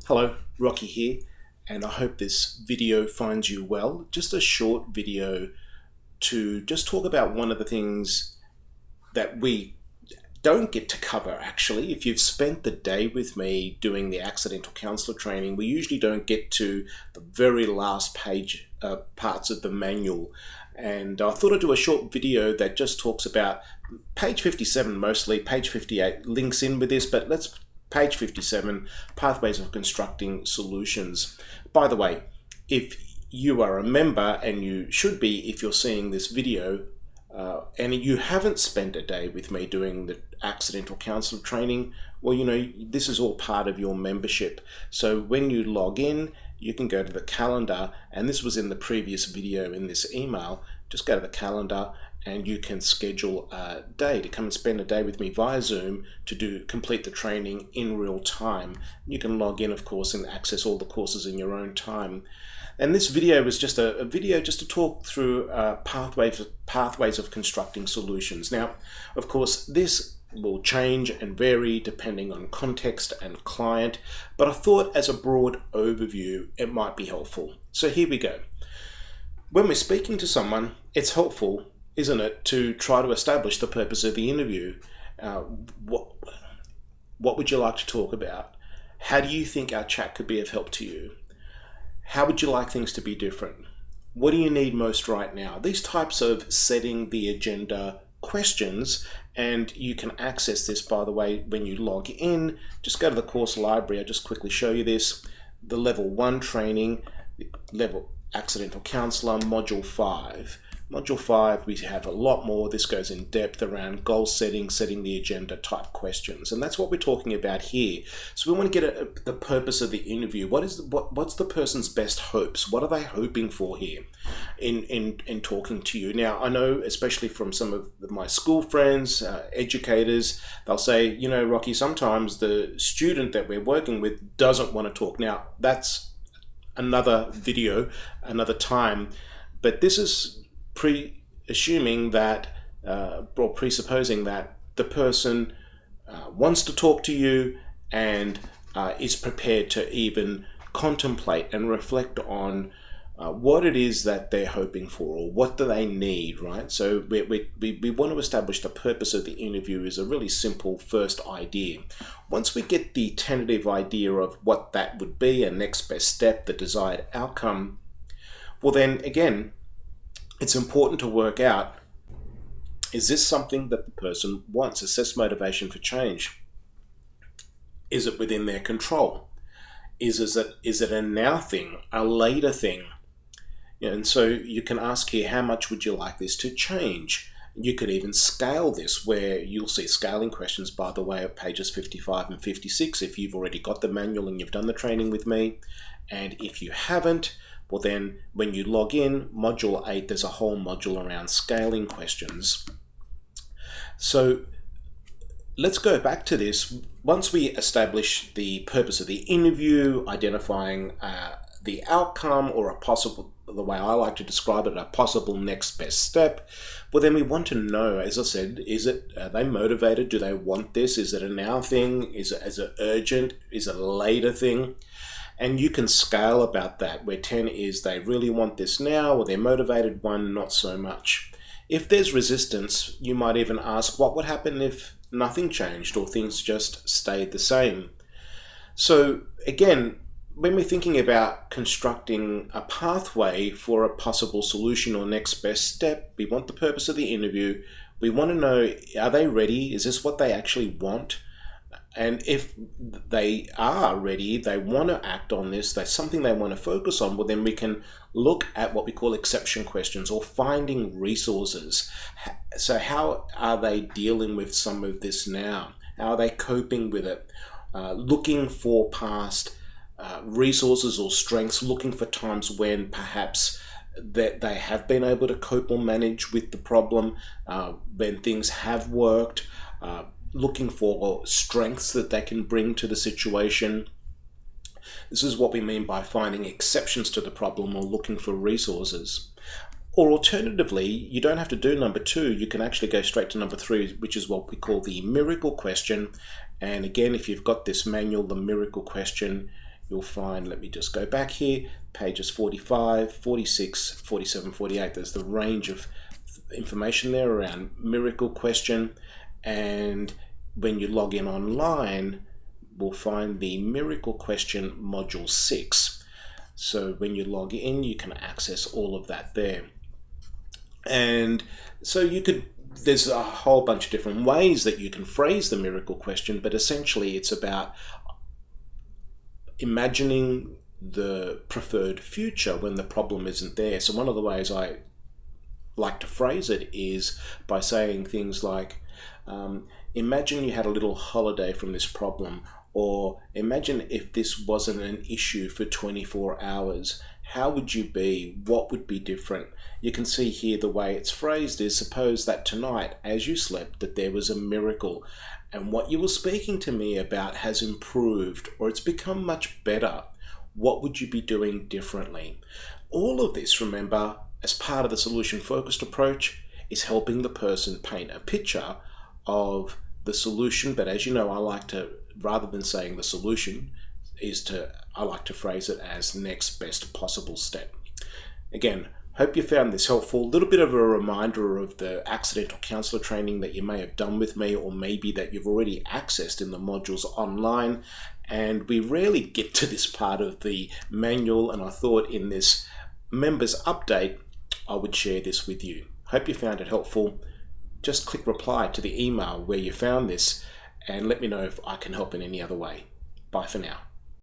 Hello, Rocky here, and I hope this video finds you well. Just a short video to just talk about one of the things that we don't get to cover actually. If you've spent the day with me doing the accidental counselor training, we usually don't get to the very last page parts of the manual. And I thought I'd do a short video that just talks about page 57 mostly. Page 58 links in with this, but let's page 57, pathways of constructing solutions. By the way, if you are a member, and you should be if you're seeing this video, and you haven't spent a day with me doing the accidental counselor training, well, this is all part of your membership. So when you log in, you can go to the calendar, and this was in the previous video in this email. Just go to the calendar and you can schedule a day to come and spend a day with me via Zoom to complete the training in real time. You can log in, of course, and access all the courses in your own time. And this video was just a video just to talk through pathways of constructing solutions. Now, of course, this will change and vary depending on context and client, but I thought as a broad overview, it might be helpful. So here we go. When we're speaking to someone, it's helpful, isn't it, to try to establish the purpose of the interview. What would you like to talk about? How do you think our chat could be of help to you? How would you like things to be different? What do you need most right now? These types of setting the agenda questions, and you can access this, by the way, when you log in. Just go to the course library. I'll just quickly show you this. The level 1 training, level accidental counselor, module 5. Module 5, we have a lot more. This goes in depth around goal setting, setting the agenda type questions. And that's what we're talking about here. So we want to get the purpose of the interview. What's the person's best hopes? What are they hoping for here in talking to you? Now, I know, especially from some of my school friends, educators, they'll say, Rocky, sometimes the student that we're working with doesn't want to talk. Now, that's another video, another time. But this is presupposing that the person wants to talk to you and is prepared to even contemplate and reflect on what it is that they're hoping for, or what do they need, right? So we want to establish the purpose of the interview is a really simple first idea. Once we get the tentative idea of what that would be, a next best step, the desired outcome, well then again, it's important to work out, is this something that the person wants? Assess motivation for change. Is it within their control? Is it a now thing, a later thing? And so you can ask here, how much would you like this to change? You could even scale this, where you'll see scaling questions, by the way, at pages 55 and 56 if you've already got the manual and you've done the training with me. And if you haven't, well then, when you log in, module 8, there's a whole module around scaling questions. So let's go back to this. Once we establish the purpose of the interview, identifying the outcome, or the way I like to describe it, a possible next best step, well then we want to know, as I said, are they motivated? Do they want this? Is it a now thing? Is it urgent? Is it a later thing? And you can scale about that, where 10 is they really want this now, or they're motivated, 1 not so much. If there's resistance, you might even ask, what would happen if nothing changed, or things just stayed the same? So again, when we're thinking about constructing a pathway for a possible solution or next best step, we want the purpose of the interview. We want to know, are they ready? Is this what they actually want? And if they are ready, they want to act on this, that's something they want to focus on, well then we can look at what we call exception questions, or finding resources. So how are they dealing with some of this now? How are they coping with it? Looking for past resources or strengths, looking for times when perhaps that they have been able to cope or manage with the problem, when things have worked, looking for strengths that they can bring to the situation. This is what we mean by finding exceptions to the problem, or looking for resources. Or alternatively, you don't have to do number 2, you can actually go straight to number 3, which is what we call the miracle question. And again, if you've got this manual, the miracle question, you'll find, let me just go back here, pages 45, 46, 47, 48. There's the range of information there around miracle question. And when you log in online, we'll find the miracle question module 6. So when you log in, you can access all of that there. And so there's a whole bunch of different ways that you can phrase the miracle question, but essentially it's about imagining the preferred future when the problem isn't there. So one of the ways I like to phrase it is by saying things like, imagine you had a little holiday from this problem, or imagine if this wasn't an issue for 24 hours. How would you be? What would be different? You can see here the way it's phrased is, suppose that tonight as you slept that there was a miracle and what you were speaking to me about has improved or it's become much better. What would you be doing differently? All of this, remember, as part of the solution-focused approach, is helping the person paint a picture of the solution. But as you know, I like to, rather than saying the solution, I like to phrase it as next best possible step. Again, hope you found this helpful. A little bit of a reminder of the accidental counselor training that you may have done with me, or maybe that you've already accessed in the modules online. And we rarely get to this part of the manual, and I thought in this members update, I would share this with you. Hope you found it helpful. Just click reply to the email where you found this and let me know if I can help in any other way. Bye for now.